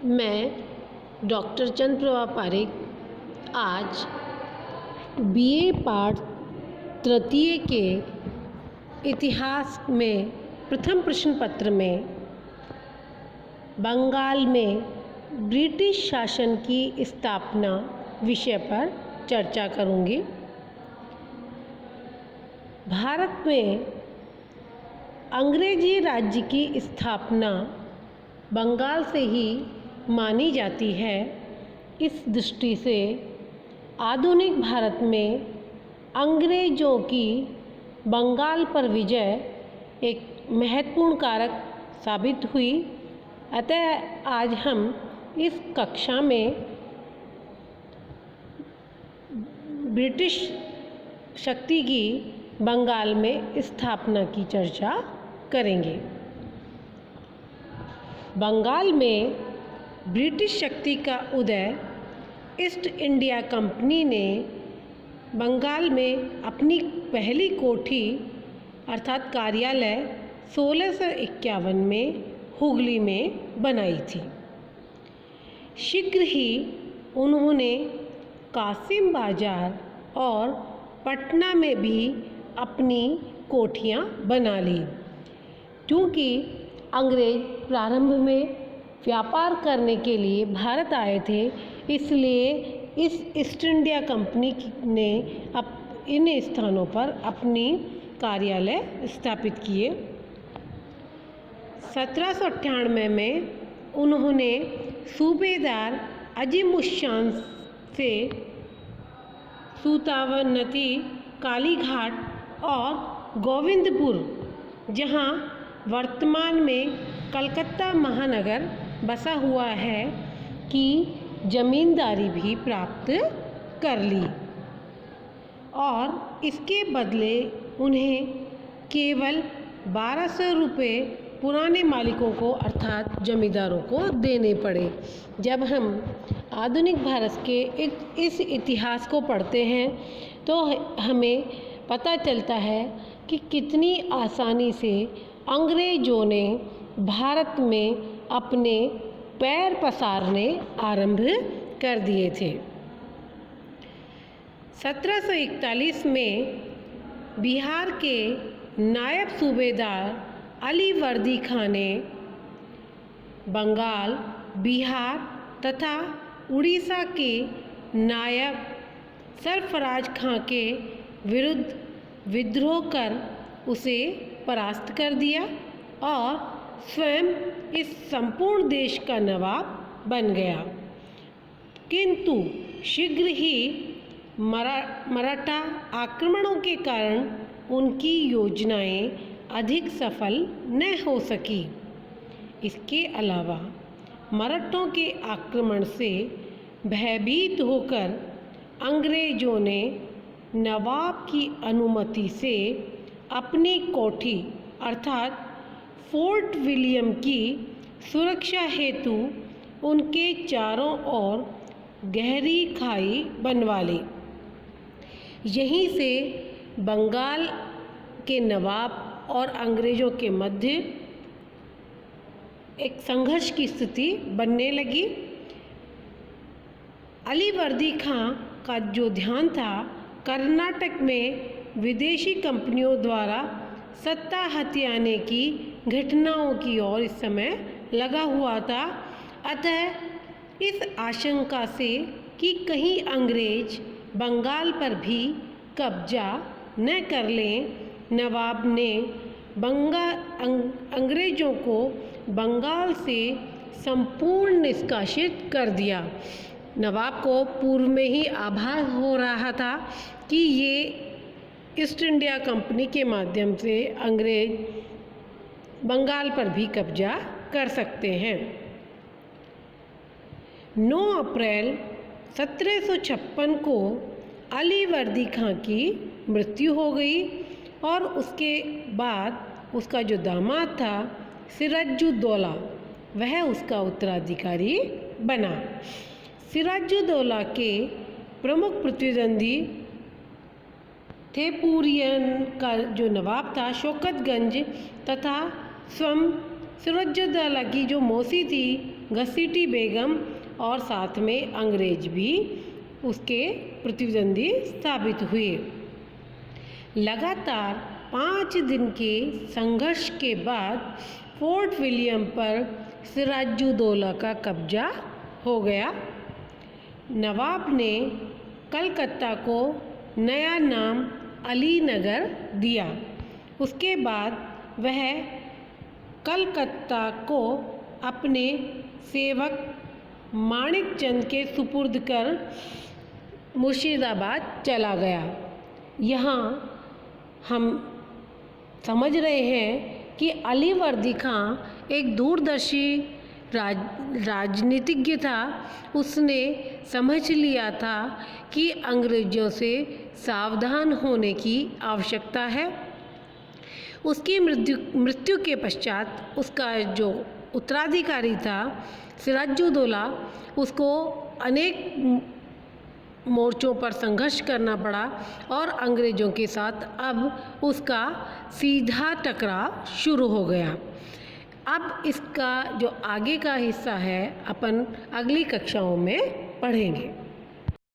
मैं डॉक्टर चंद्रप्रभा पारेख आज बीए पाठ तृतीय के इतिहास में प्रथम प्रश्न पत्र में बंगाल में ब्रिटिश शासन की स्थापना विषय पर चर्चा करूंगी। भारत में अंग्रेजी राज्य की स्थापना बंगाल से ही मानी जाती है। इस दृष्टि से आधुनिक भारत में अंग्रेजों की बंगाल पर विजय एक महत्वपूर्ण कारक साबित हुई। अतः आज हम इस कक्षा में ब्रिटिश शक्ति की बंगाल में स्थापना की चर्चा करेंगे। बंगाल में ब्रिटिश शक्ति का उदय ईस्ट इंडिया कंपनी ने बंगाल में अपनी पहली कोठी अर्थात कार्यालय 1651 में हुगली में बनाई थी। शीघ्र ही उन्होंने कासिम बाजार और पटना में भी अपनी कोठियाँ बना ली। क्योंकि अंग्रेज प्रारंभ में व्यापार करने के लिए भारत आए थे, इसलिए इस ईस्ट इंडिया कंपनी ने इन स्थानों पर अपनी कार्यालय स्थापित किए। 1798 में उन्होंने सूबेदार अजीम उस शान से सूतावनती, कालीघाट और गोविंदपुर, जहां वर्तमान में कलकत्ता महानगर बसा हुआ है, की जमींदारी भी प्राप्त कर ली और इसके बदले उन्हें केवल 1200 रुपये पुराने मालिकों को अर्थात जमींदारों को देने पड़े। जब हम आधुनिक भारत के इस इतिहास को पढ़ते हैं तो हमें पता चलता है कि कितनी आसानी से अंग्रेजों ने भारत में अपने पैर पसारने आरंभ कर दिए थे। 1741 में बिहार के नायब सूबेदार अली वर्दी खां ने बंगाल, बिहार तथा उड़ीसा के नायब सरफराज खां के विरुद्ध विद्रोह कर उसे परास्त कर दिया और स्वयं इस संपूर्ण देश का नवाब बन गया। किंतु शीघ्र ही मराठा आक्रमणों के कारण उनकी योजनाएं अधिक सफल न हो सकी। इसके अलावा मराठों के आक्रमण से भयभीत होकर अंग्रेजों ने नवाब की अनुमति से अपनी कोठी अर्थात फोर्ट विलियम की सुरक्षा हेतु उनके चारों ओर गहरी खाई बनवा ली। यहीं से बंगाल के नवाब और अंग्रेज़ों के मध्य एक संघर्ष की स्थिति बनने लगी। अली वर्दी खां का जो ध्यान था कर्नाटक में विदेशी कंपनियों द्वारा सत्ता हथियाने की घटनाओं की ओर इस समय लगा हुआ था। अतः इस आशंका से कि कहीं अंग्रेज बंगाल पर भी कब्जा न कर लें, नवाब ने अंग्रेज़ों को बंगाल से संपूर्ण निष्कासित कर दिया। नवाब को पूर्व में ही आभास हो रहा था कि ये ईस्ट इंडिया कंपनी के माध्यम से अंग्रेज बंगाल पर भी कब्जा कर सकते हैं। 9 अप्रैल 1756 को अली वर्दी खां की मृत्यु हो गई और उसके बाद उसका जो दामाद था सिराजुद्दौला, वह उसका उत्तराधिकारी बना। सिराजुद्दौला के प्रमुख प्रतिद्वंदी थेपुरियन का जो नवाब था शौकतगंज तथा स्वयं सिराजुद्दौला की जो मौसी थी घसीटी बेगम और साथ में अंग्रेज भी उसके प्रतिद्वंदी साबित हुए। लगातार 5 दिन के संघर्ष के बाद फोर्ट विलियम पर सिराजुद्दौला का कब्जा हो गया। नवाब ने कलकत्ता को नया नाम अलीनगर दिया। उसके बाद वह कलकत्ता को अपने सेवक माणिकचंद के सुपुर्द कर मुर्शिदाबाद चला गया। यहाँ हम समझ रहे हैं कि अलीवर्दी खां एक दूरदर्शी राजनीतिज्ञ था। उसने समझ लिया था कि अंग्रेज़ों से सावधान होने की आवश्यकता है। उसकी मृत्यु के पश्चात उसका जो उत्तराधिकारी था सिराजुद्दौला, उसको अनेक मोर्चों पर संघर्ष करना पड़ा और अंग्रेज़ों के साथ अब उसका सीधा टकराव शुरू हो गया। अब इसका जो आगे का हिस्सा है अपन अगली कक्षाओं में पढ़ेंगे।